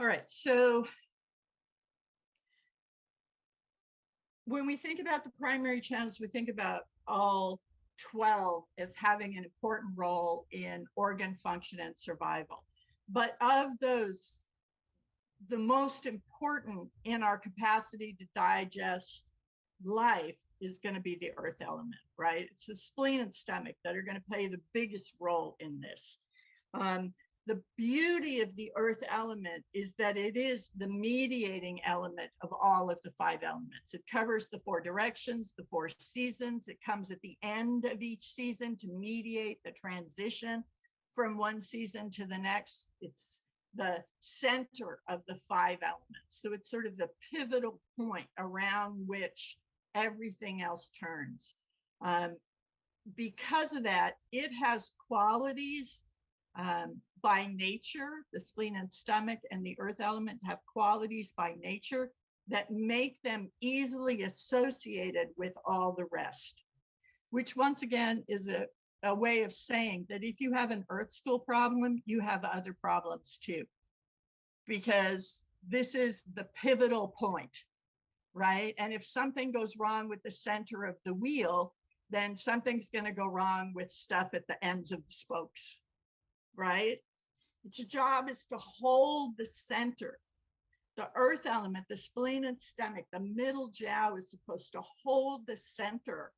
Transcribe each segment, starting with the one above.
right, so when we think about the primary channels, we think about all 12 as having an important role in organ function and survival. But of those, the most important in our capacity to digest life is going to be the earth element, right? It's the spleen and stomach that are going to play the biggest role in this. The beauty of the earth element is that it is the mediating element of all of the 5 elements. It covers the 4 directions, the 4 seasons. It comes at the end of each season to mediate the transition from one season to the next. It's the center of the 5 elements. So it's sort of the pivotal point around which everything else turns. Because of that, it has qualities by nature. The spleen and stomach and the earth element have qualities by nature that make them easily associated with all the rest, which once again is a way of saying that if you have an earth stool problem, you have other problems too, because this is the pivotal point, right? And if something goes wrong with the center of the wheel, then something's going to go wrong with stuff at the ends of the spokes, right? Its job is to hold the center. The earth element, the spleen and stomach, the middle jiao is supposed to hold the center.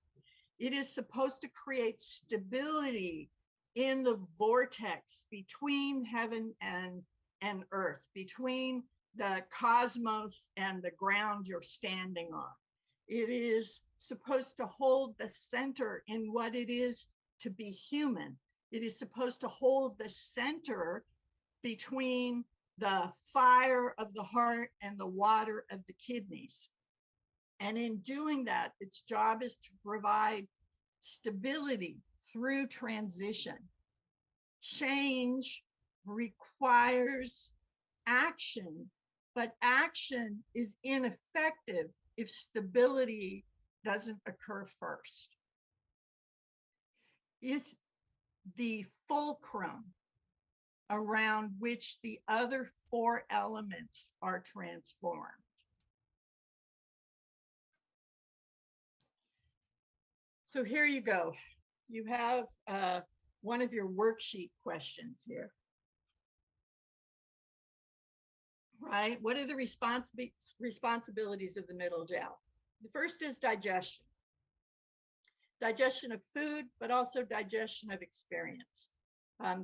It is supposed to create stability in the vortex between heaven and earth, between the cosmos and the ground you're standing on. It is supposed to hold the center in what it is to be human. It is supposed to hold the center between the fire of the heart and the water of the kidneys. And in doing that, its job is to provide stability through transition. Change requires action, but action is ineffective if stability doesn't occur first. It's the fulcrum around which the other 4 elements are transformed. So here you go. You have one of your worksheet questions here. Right? What are the responsibilities of the middle jiao? The first is digestion. Digestion of food, but also digestion of experience.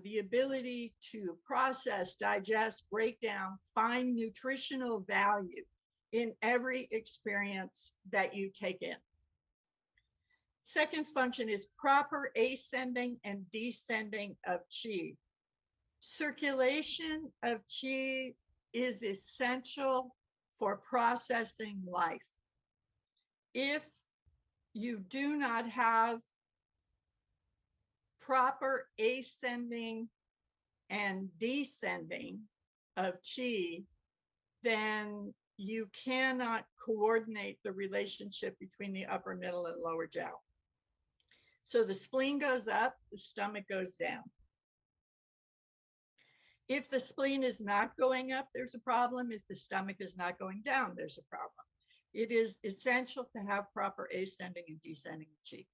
The ability to process, digest, break down, find nutritional value in every experience that you take in. Second function is proper ascending and descending of qi. Circulation of qi is essential for processing life. If you do not have proper ascending and descending of qi, then you cannot coordinate the relationship between the upper, middle, and lower jiao. So the spleen goes up, the stomach goes down. If the spleen is not going up, there's a problem. If the stomach is not going down, there's a problem. It is essential to have proper ascending and descending of qi.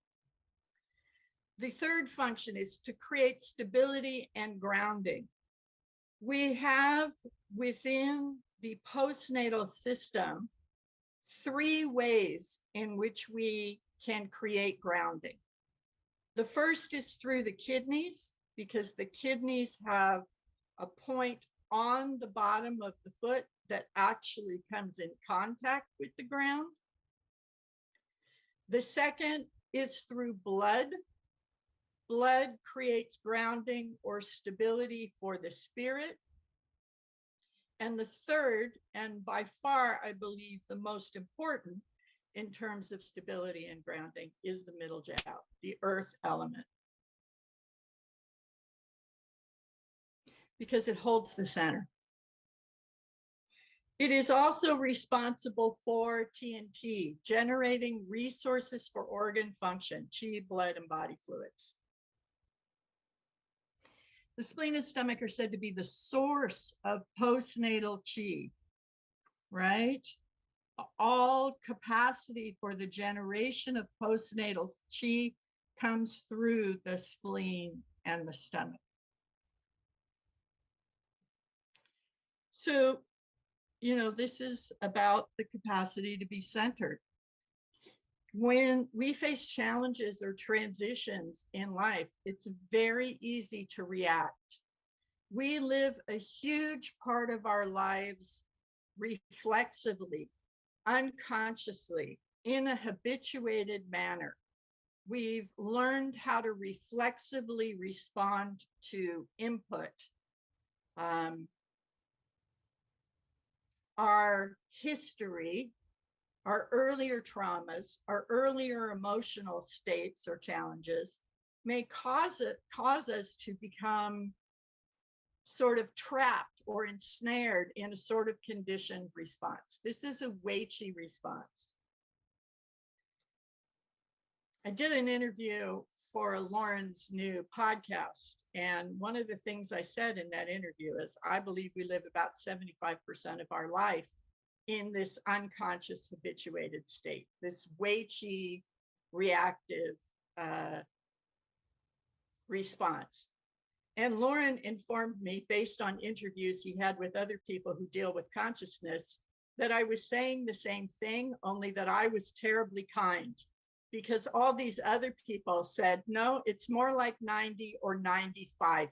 The third function is to create stability and grounding. We have within the postnatal system 3 ways in which we can create grounding. The first is through the kidneys, because the kidneys have a point on the bottom of the foot that actually comes in contact with the ground. The second is through blood. Blood creates grounding or stability for the spirit. And the third, and by far, I believe the most important in terms of stability and grounding, is the middle jiao, the earth element, because it holds the center. It is also responsible for TNT, generating resources for organ function, qi, blood, and body fluids. The spleen and stomach are said to be the source of postnatal qi, right? All capacity for the generation of postnatal qi comes through the spleen and the stomach. So, this is about the capacity to be centered. When we face challenges or transitions in life, it's very easy to react. We live a huge part of our lives reflexively, unconsciously, in a habituated manner. We've learned how to reflexively respond to input. Our history, our earlier traumas, our earlier emotional states or challenges may cause us to become sort of trapped or ensnared in a sort of conditioned response. This is a Wei Qi response. I did an interview for Lauren's new podcast, and one of the things I said in that interview is I believe we live about 75% of our life in this unconscious habituated state, this Wei Qi reactive response. And Lauren informed me, based on interviews he had with other people who deal with consciousness, that I was saying the same thing, only that I was terribly kind, because all these other people said, no, it's more like 90 or 95%.